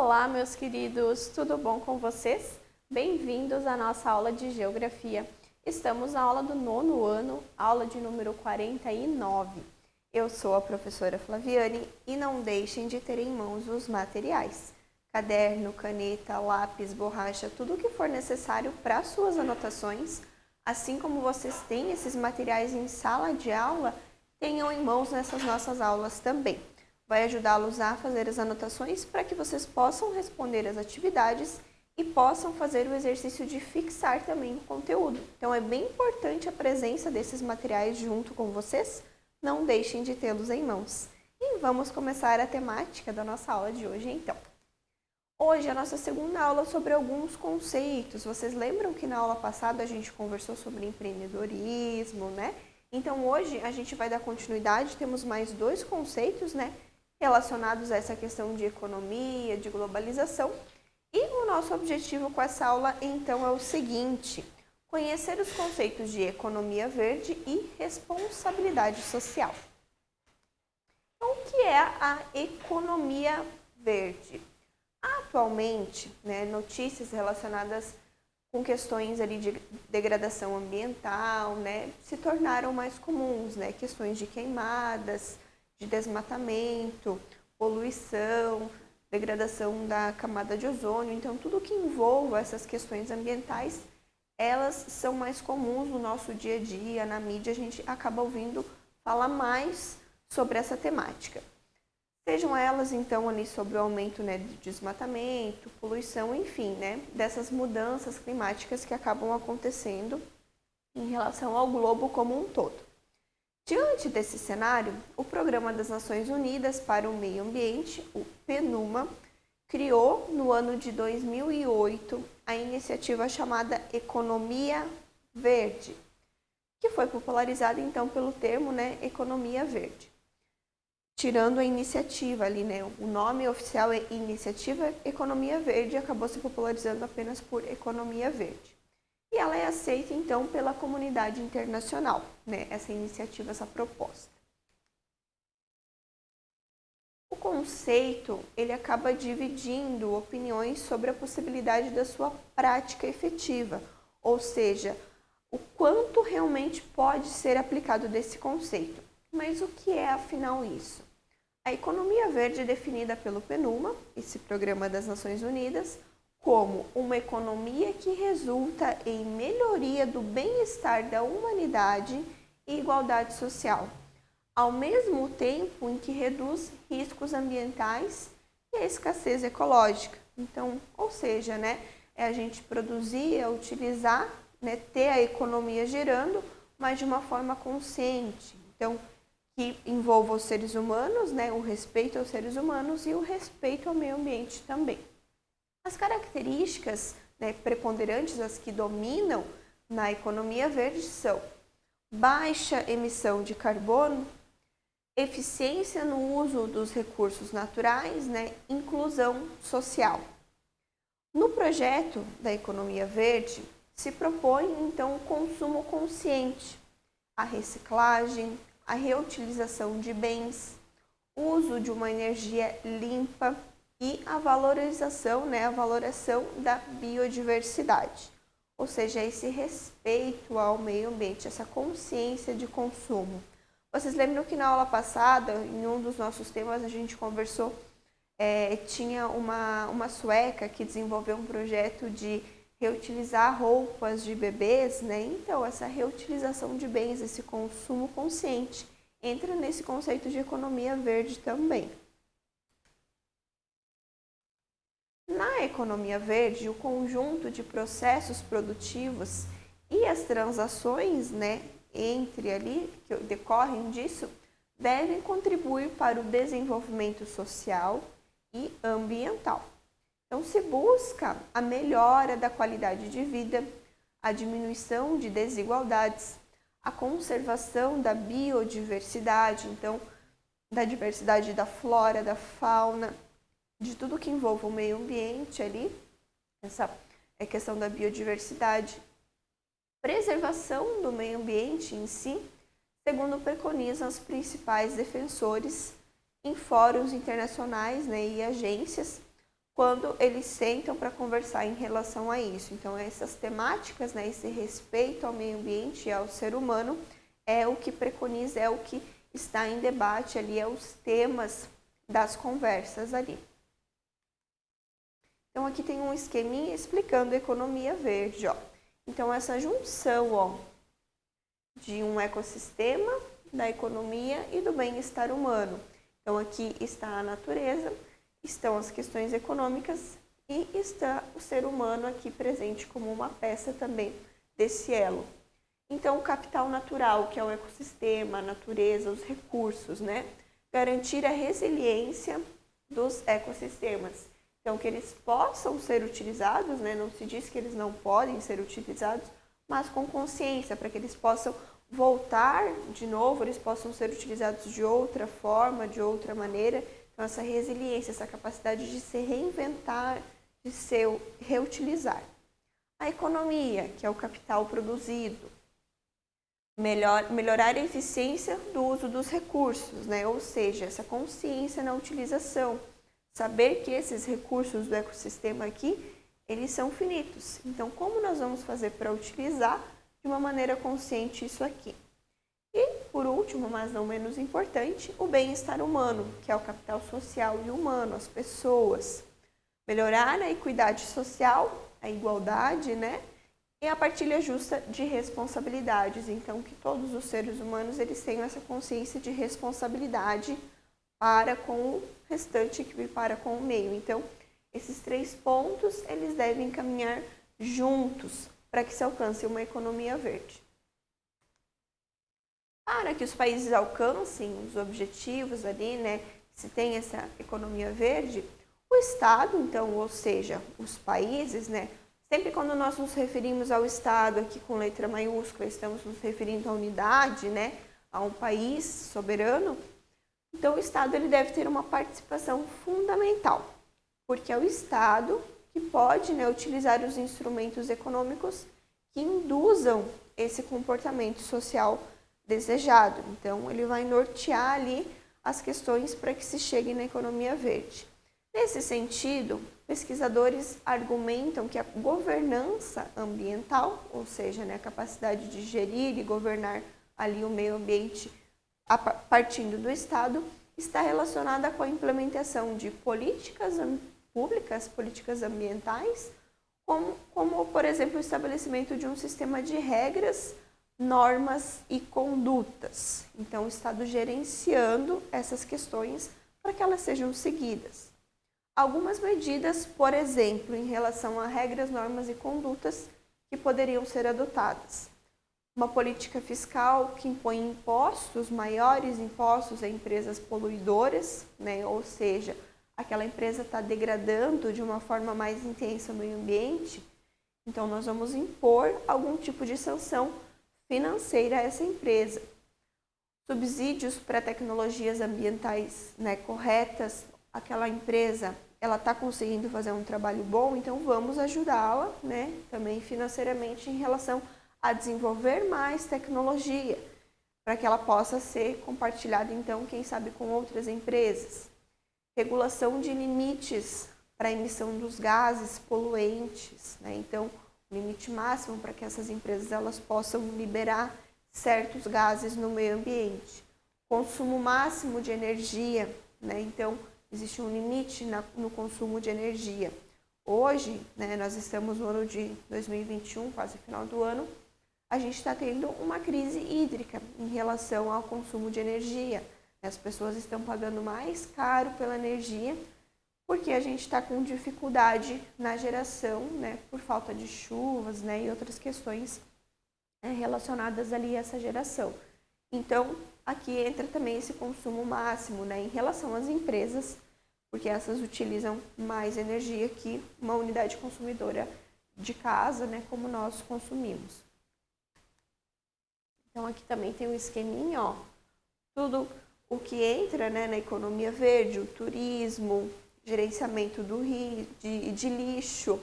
Olá, meus queridos, tudo bom com vocês? Bem-vindos à nossa aula de Geografia. Estamos na aula do 9º ano, aula de número 49. Eu sou a professora Flaviane e não deixem de ter em mãos os materiais. Caderno, caneta, lápis, borracha, tudo o que for necessário para suas anotações. Assim como vocês têm esses materiais em sala de aula, tenham em mãos nessas nossas aulas também. Vai ajudá-los a fazer as anotações para que vocês possam responder as atividades e possam fazer o exercício de fixar também o conteúdo. Então é bem importante a presença desses materiais junto com vocês, não deixem de tê-los em mãos. E vamos começar a temática da nossa aula de hoje então. Hoje a nossa segunda aula é sobre alguns conceitos. Vocês lembram que na aula passada a gente conversou sobre empreendedorismo, né? Então hoje a gente vai dar continuidade, temos mais dois conceitos, né? Relacionados a essa questão de economia, de globalização. E o nosso objetivo com essa aula, então, é o seguinte: conhecer os conceitos de economia verde e responsabilidade social. Então, o que é a economia verde? Atualmente, né, notícias relacionadas com questões ali de degradação ambiental, né, se tornaram mais comuns, né, questões de queimadas, de desmatamento, poluição, degradação da camada de ozônio. Então, tudo que envolva essas questões ambientais, elas são mais comuns no nosso dia a dia, na mídia, a gente acaba ouvindo falar mais sobre essa temática. Sejam elas, então, ali sobre o aumento, né, de desmatamento, poluição, enfim, né, dessas mudanças climáticas que acabam acontecendo em relação ao globo como um todo. Diante desse cenário, o Programa das Nações Unidas para o Meio Ambiente, o PNUMA, criou no ano de 2008 a iniciativa chamada Economia Verde, que foi popularizada então pelo termo, né, Economia Verde. Tirando a iniciativa ali, né, o nome oficial é Iniciativa Economia Verde, acabou se popularizando apenas por Economia Verde. E ela é aceita, então, pela comunidade internacional, né? Essa iniciativa, essa proposta. O conceito, ele acaba dividindo opiniões sobre a possibilidade da sua prática efetiva, ou seja, o quanto realmente pode ser aplicado desse conceito. Mas o que é, afinal, isso? A economia verde é definida pelo PNUMA, esse Programa das Nações Unidas, como uma economia que resulta em melhoria do bem-estar da humanidade e igualdade social, ao mesmo tempo em que reduz riscos ambientais e a escassez ecológica. Então, ou seja, né, é a gente produzir, é utilizar, né, ter a economia gerando, mas de uma forma consciente. Então, que envolva os seres humanos, né, o respeito aos seres humanos e o respeito ao meio ambiente também. As características, né, preponderantes, as que dominam na economia verde são baixa emissão de carbono, eficiência no uso dos recursos naturais, né, inclusão social. No projeto da economia verde, se propõe então o consumo consciente, a reciclagem, a reutilização de bens, uso de uma energia limpa, e a valorização, né, a valoração da biodiversidade, ou seja, esse respeito ao meio ambiente, essa consciência de consumo. Vocês lembram que na aula passada, em um dos nossos temas, a gente conversou, tinha uma sueca que desenvolveu um projeto de reutilizar roupas de bebês, né? Então, essa reutilização de bens, esse consumo consciente, entra nesse conceito de economia verde também. Na economia verde, o conjunto de processos produtivos e as transações, né, entre ali, que decorrem disso, devem contribuir para o desenvolvimento social e ambiental. Então, se busca a melhora da qualidade de vida, a diminuição de desigualdades, a conservação da biodiversidade, então, da diversidade da flora, da fauna, de tudo que envolve o meio ambiente ali, essa é a questão da biodiversidade, preservação do meio ambiente em si, segundo preconizam os principais defensores em fóruns internacionais, né, e agências, quando eles sentam para conversar em relação a isso. Então, essas temáticas, né, esse respeito ao meio ambiente e ao ser humano é o que preconiza, é o que está em debate ali, é os temas das conversas ali. Então, aqui tem um esqueminha explicando a economia verde, ó. Então, essa junção, ó, de um ecossistema, da economia e do bem-estar humano. Então, aqui está a natureza, estão as questões econômicas e está o ser humano aqui presente como uma peça também desse elo. Então, o capital natural, que é o ecossistema, a natureza, os recursos, né? Garantir a resiliência dos ecossistemas. Então, que eles possam ser utilizados, né? Não se diz que eles não podem ser utilizados, mas com consciência, para que eles possam voltar de novo, eles possam ser utilizados de outra forma, de outra maneira. Então, essa resiliência, essa capacidade de se reinventar, de se reutilizar. A economia, que é o capital produzido. Melhorar a eficiência do uso dos recursos, né? Ou seja, essa consciência na utilização. Saber que esses recursos do ecossistema aqui, eles são finitos. Então, como nós vamos fazer para utilizar de uma maneira consciente isso aqui? E, por último, mas não menos importante, o bem-estar humano, que é o capital social e humano, as pessoas. Melhorar a equidade social, a igualdade, né? E a partilha justa de responsabilidades. Então, que todos os seres humanos eles tenham essa consciência de responsabilidade para com o restante e para com o meio. Então, esses 3 pontos, eles devem caminhar juntos para que se alcance uma economia verde. Para que os países alcancem os objetivos ali, né, se tem essa economia verde, o Estado, então, ou seja, os países, né, sempre quando nós nos referimos ao Estado aqui com letra maiúscula, estamos nos referindo à unidade, né, a um país soberano. Então, o Estado ele deve ter uma participação fundamental, porque é o Estado que pode, né, utilizar os instrumentos econômicos que induzam esse comportamento social desejado. Então, ele vai nortear ali as questões para que se chegue na economia verde. Nesse sentido, pesquisadores argumentam que a governança ambiental, ou seja, né, a capacidade de gerir e governar ali o meio ambiente partindo do Estado, está relacionada com a implementação de políticas públicas, políticas ambientais, como, por exemplo, o estabelecimento de um sistema de regras, normas e condutas. Então, o Estado gerenciando essas questões para que elas sejam seguidas. Algumas medidas, por exemplo, em relação a regras, normas e condutas que poderiam ser adotadas. Uma política fiscal que impõe impostos, maiores impostos a empresas poluidoras, né? Ou seja, aquela empresa está degradando de uma forma mais intensa o meio ambiente, então nós vamos impor algum tipo de sanção financeira a essa empresa. Subsídios para tecnologias ambientais, né, corretas, aquela empresa ela está conseguindo fazer um trabalho bom, então vamos ajudá-la, né, também financeiramente em relação a desenvolver mais tecnologia, para que ela possa ser compartilhada, então, quem sabe, com outras empresas. Regulação de limites para a emissão dos gases poluentes, né? Então, limite máximo para que essas empresas elas possam liberar certos gases no meio ambiente. Consumo máximo de energia, né? Então, existe um limite no consumo de energia. Hoje, né, nós estamos no ano de 2021, quase final do ano, a gente está tendo uma crise hídrica em relação ao consumo de energia. As pessoas estão pagando mais caro pela energia porque a gente está com dificuldade na geração, né, por falta de chuvas, né, e outras questões relacionadas ali a essa geração. Então, aqui entra também esse consumo máximo, né, em relação às empresas, porque essas utilizam mais energia que uma unidade consumidora de casa, né, como nós consumimos. Então, aqui também tem um esqueminha, ó, tudo o que entra, né, na economia verde, o turismo, gerenciamento do rio, de lixo,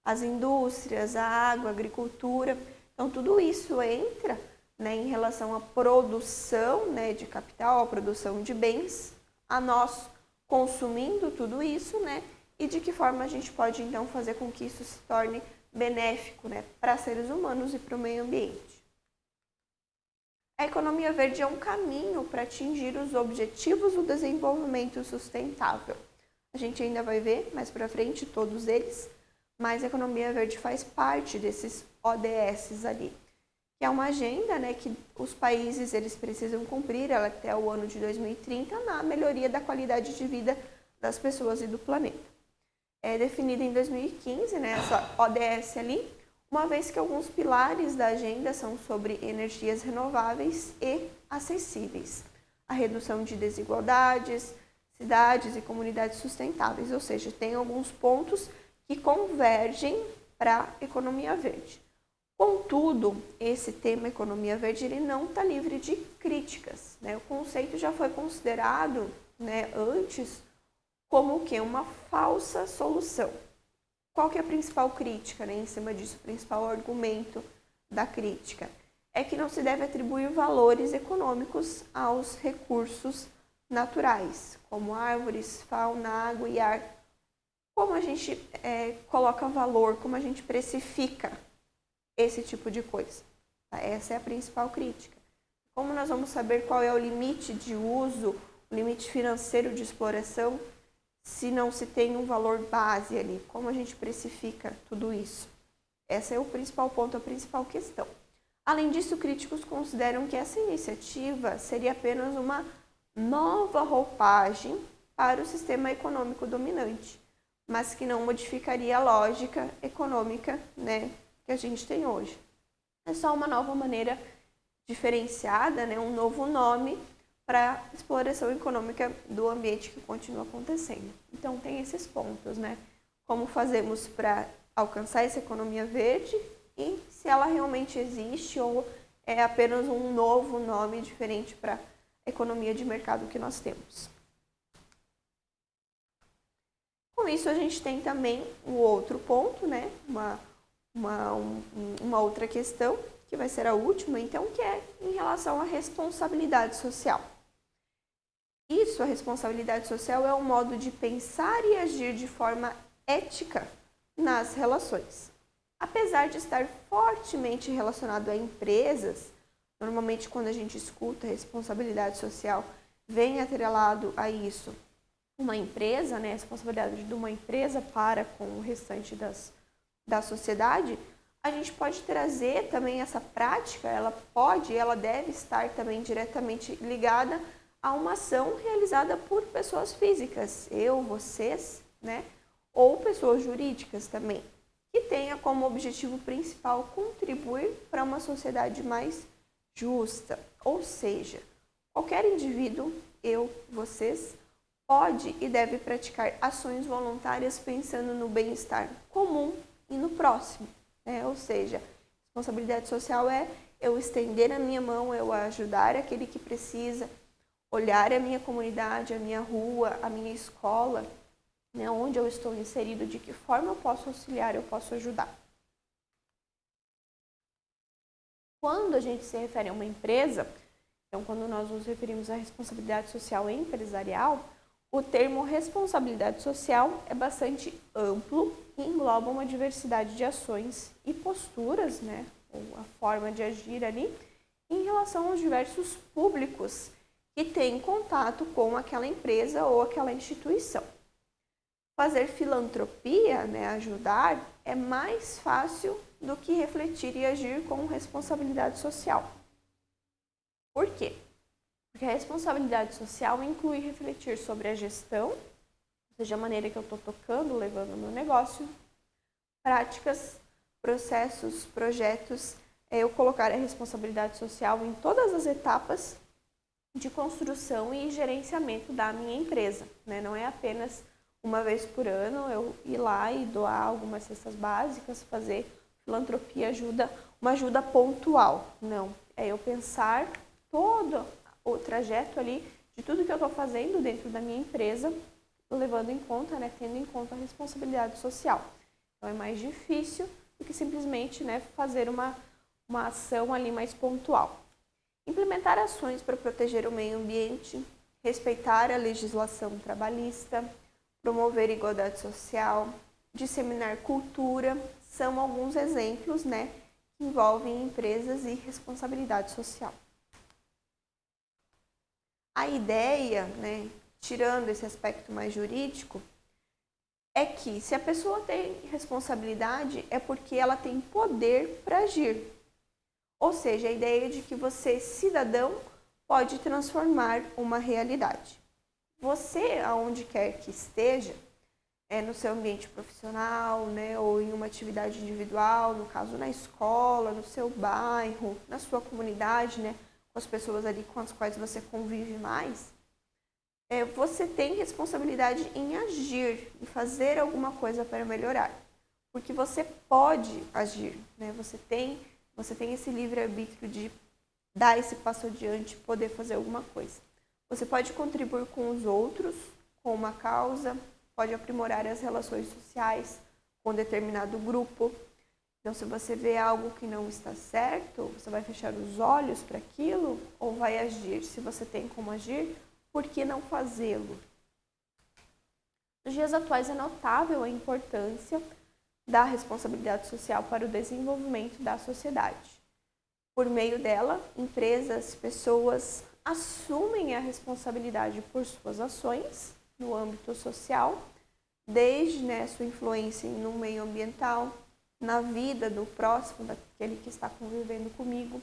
as indústrias, a água, a agricultura. Então, tudo isso entra, né, em relação à produção, né, de capital, à produção de bens, a nós consumindo tudo isso, né, e de que forma a gente pode então fazer com que isso se torne benéfico, né, para seres humanos e para o meio ambiente. A economia verde é um caminho para atingir os objetivos do desenvolvimento sustentável. A gente ainda vai ver mais para frente todos eles, mas a economia verde faz parte desses ODS ali, que é uma agenda, né, que os países eles precisam cumprir até o ano de 2030 na melhoria da qualidade de vida das pessoas e do planeta. É definida em 2015, né, essa ODS ali, uma vez que alguns pilares da agenda são sobre energias renováveis e acessíveis, a redução de desigualdades, cidades e comunidades sustentáveis, ou seja, tem alguns pontos que convergem para a economia verde. Contudo, esse tema economia verde ele não está livre de críticas, né? O conceito já foi considerado, né, antes como o quê? Uma falsa solução. Qual que é a principal crítica, né, em cima disso? O principal argumento da crítica é que não se deve atribuir valores econômicos aos recursos naturais, como árvores, fauna, água e ar. Como a gente coloca valor, como a gente precifica esse tipo de coisa? Essa é a principal crítica. Como nós vamos saber qual é o limite de uso, o limite financeiro de exploração, se não se tem um valor base ali? Como a gente precifica tudo isso? Esse é o principal ponto, a principal questão. Além disso, críticos consideram que essa iniciativa seria apenas uma nova roupagem para o sistema econômico dominante, mas que não modificaria a lógica econômica, né, que a gente tem hoje. É só uma nova maneira diferenciada, né, um novo nome para a exploração econômica do ambiente que continua acontecendo. Então, tem esses pontos, né? Como fazemos para alcançar essa economia verde e se ela realmente existe ou é apenas um novo nome diferente para a economia de mercado que nós temos. Com isso, a gente tem também um outro ponto, né? Uma outra questão, que vai ser a última, então, que é em relação à responsabilidade social. Isso, a responsabilidade social é um modo de pensar e agir de forma ética nas relações. Apesar de estar fortemente relacionado a empresas, normalmente quando a gente escuta responsabilidade social, vem atrelado a isso uma empresa, né, a responsabilidade de uma empresa para com o restante da sociedade, a gente pode trazer também essa prática, ela deve estar também diretamente ligada a uma ação realizada por pessoas físicas, eu, vocês, né, ou pessoas jurídicas também, que tenha como objetivo principal contribuir para uma sociedade mais justa. Ou seja, qualquer indivíduo, eu, vocês, pode e deve praticar ações voluntárias pensando no bem-estar comum e no próximo, né? Ou seja, responsabilidade social é eu estender a minha mão, eu ajudar aquele que precisa, olhar a minha comunidade, a minha rua, a minha escola, né, onde eu estou inserido, de que forma eu posso auxiliar, eu posso ajudar. Quando a gente se refere a uma empresa, então quando nós nos referimos à responsabilidade social empresarial, o termo responsabilidade social é bastante amplo e engloba uma diversidade de ações e posturas, né, ou a forma de agir ali, em relação aos diversos públicos que têm contato com aquela empresa ou aquela instituição. Fazer filantropia, né, ajudar, é mais fácil do que refletir e agir com responsabilidade social. Por quê? Porque a responsabilidade social inclui refletir sobre a gestão, ou seja, a maneira que eu estou tocando, levando o meu negócio, práticas, processos, projetos, eu colocar a responsabilidade social em todas as etapas de construção e gerenciamento da minha empresa, né? Não é apenas uma vez por ano eu ir lá e doar algumas cestas básicas, fazer filantropia, uma ajuda pontual. Não, é eu pensar todo o trajeto ali de tudo que eu estou fazendo dentro da minha empresa, levando em conta, né, tendo em conta a responsabilidade social. Então é mais difícil do que simplesmente, né, fazer uma ação ali mais pontual. Implementar ações para proteger o meio ambiente, respeitar a legislação trabalhista, promover igualdade social, disseminar cultura, são alguns exemplos, né, que envolvem empresas e responsabilidade social. A ideia, né, tirando esse aspecto mais jurídico, é que se a pessoa tem responsabilidade é porque ela tem poder para agir. Ou seja, a ideia de que você, cidadão, pode transformar uma realidade. Você, aonde quer que esteja, no seu ambiente profissional, né, ou em uma atividade individual, no caso na escola, no seu bairro, na sua comunidade, né, com as pessoas ali com as quais você convive mais, você tem responsabilidade em agir, em fazer alguma coisa para melhorar. Porque você pode agir, né? Você tem esse livre-arbítrio de dar esse passo adiante, poder fazer alguma coisa. Você pode contribuir com os outros, com uma causa, pode aprimorar as relações sociais com determinado grupo. Então, se você vê algo que não está certo, você vai fechar os olhos para aquilo ou vai agir? Se você tem como agir, por que não fazê-lo? Nos dias atuais é notável a importância da responsabilidade social para o desenvolvimento da sociedade. Por meio dela, empresas, pessoas assumem a responsabilidade por suas ações no âmbito social, desde, né, sua influência no meio ambiental, na vida do próximo, daquele que está convivendo comigo.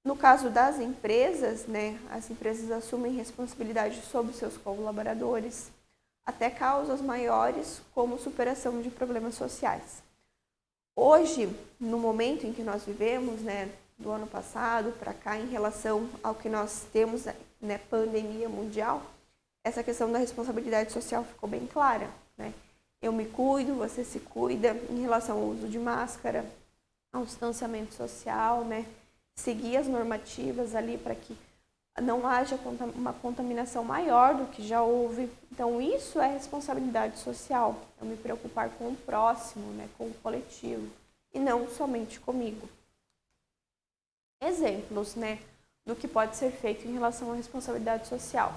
No caso das empresas, né, as empresas assumem responsabilidade sobre seus colaboradores, até causas maiores, como superação de problemas sociais. Hoje, no momento em que nós vivemos, né, do ano passado para cá, em relação ao que nós temos, né, pandemia mundial, essa questão da responsabilidade social ficou bem clara, né? Eu me cuido, você se cuida, em relação ao uso de máscara, ao distanciamento social, né? Seguir as normativas ali para que não haja uma contaminação maior do que já houve. Então, isso é responsabilidade social, eu me preocupar com o próximo, né, com o coletivo, e não somente comigo. Exemplos, né, do que pode ser feito em relação à responsabilidade social.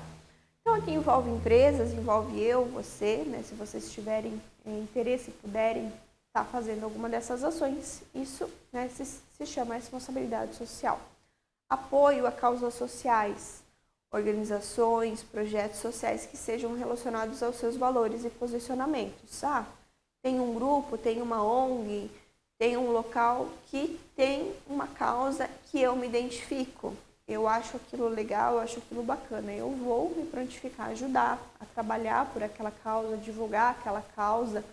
Então, aqui envolve empresas, envolve eu, você, né, se vocês tiverem interesse e puderem estar fazendo alguma dessas ações, isso, né, se chama responsabilidade social. Apoio a causas sociais, organizações, projetos sociais que sejam relacionados aos seus valores e posicionamentos. Tem um grupo, tem uma ONG, tem um local que tem uma causa que eu me identifico. Eu acho aquilo legal, eu acho aquilo bacana. Eu vou me prontificar a ajudar, a trabalhar por aquela causa, divulgar aquela causa.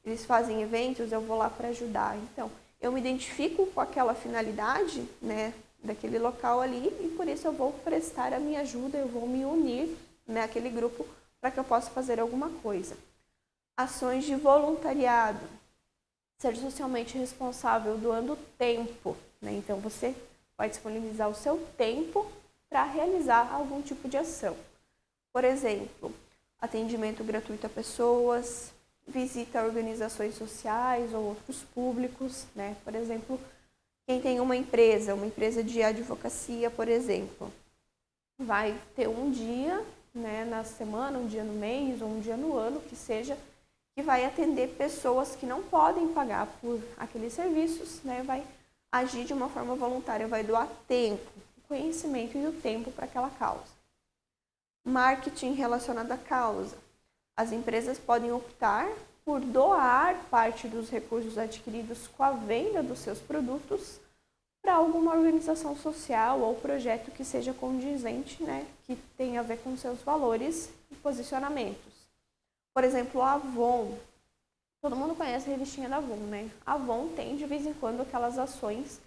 Eles fazem eventos, eu vou lá para ajudar. Então, eu me identifico com aquela finalidade, né, daquele local ali, e por isso eu vou prestar a minha ajuda, eu vou me unir naquele grupo para que eu possa fazer alguma coisa. Ações de voluntariado. Ser socialmente responsável doando tempo, né? Então, você vai disponibilizar o seu tempo para realizar algum tipo de ação. Por exemplo, atendimento gratuito a pessoas, visita a organizações sociais ou outros públicos, né? Por exemplo, quem tem uma empresa de advocacia, por exemplo, vai ter um dia, né, na semana, um dia no mês ou um dia no ano, que seja, que vai atender pessoas que não podem pagar por aqueles serviços, né, vai agir de uma forma voluntária, vai doar tempo, conhecimento e o tempo para aquela causa. Marketing relacionado à causa. As empresas podem optar por doar parte dos recursos adquiridos com a venda dos seus produtos para alguma organização social ou projeto que seja condizente, né, que tenha a ver com seus valores e posicionamentos. Por exemplo, a Avon. Todo mundo conhece a revistinha da Avon, né? A Avon tem de vez em quando aquelas ações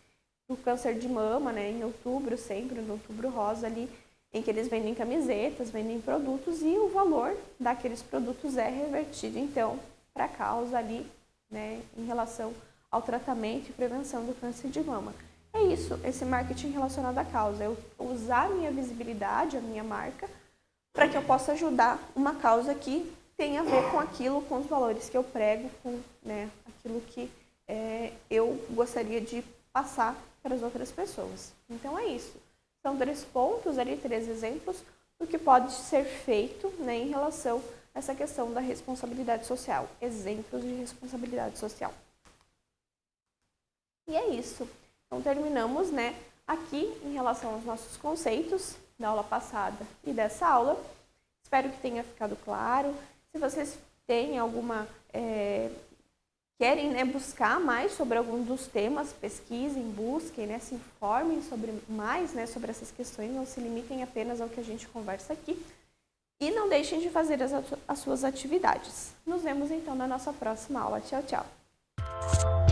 do câncer de mama, né, em outubro, sempre no outubro rosa ali, em que eles vendem camisetas, vendem produtos e o valor daqueles produtos é revertido, então, para a causa ali, né, em relação ao tratamento e prevenção do câncer de mama. É isso, esse marketing relacionado à causa, eu usar a minha visibilidade, a minha marca, para que eu possa ajudar uma causa que tem a ver com aquilo, com os valores que eu prego, com, né, aquilo que eu gostaria de passar para as outras pessoas. Então é isso. São 3 pontos ali, 3 exemplos do que pode ser feito, né, em relação a essa questão da responsabilidade social, exemplos de responsabilidade social. E é isso. Então, terminamos, né, aqui em relação aos nossos conceitos da aula passada e dessa aula. Espero que tenha ficado claro. Se vocês têm alguma... querem, né, buscar mais sobre algum dos temas, pesquisem, busquem, né, se informem sobre mais, né, sobre essas questões, não se limitem apenas ao que a gente conversa aqui. E não deixem de fazer as suas atividades. Nos vemos então na nossa próxima aula. Tchau, tchau!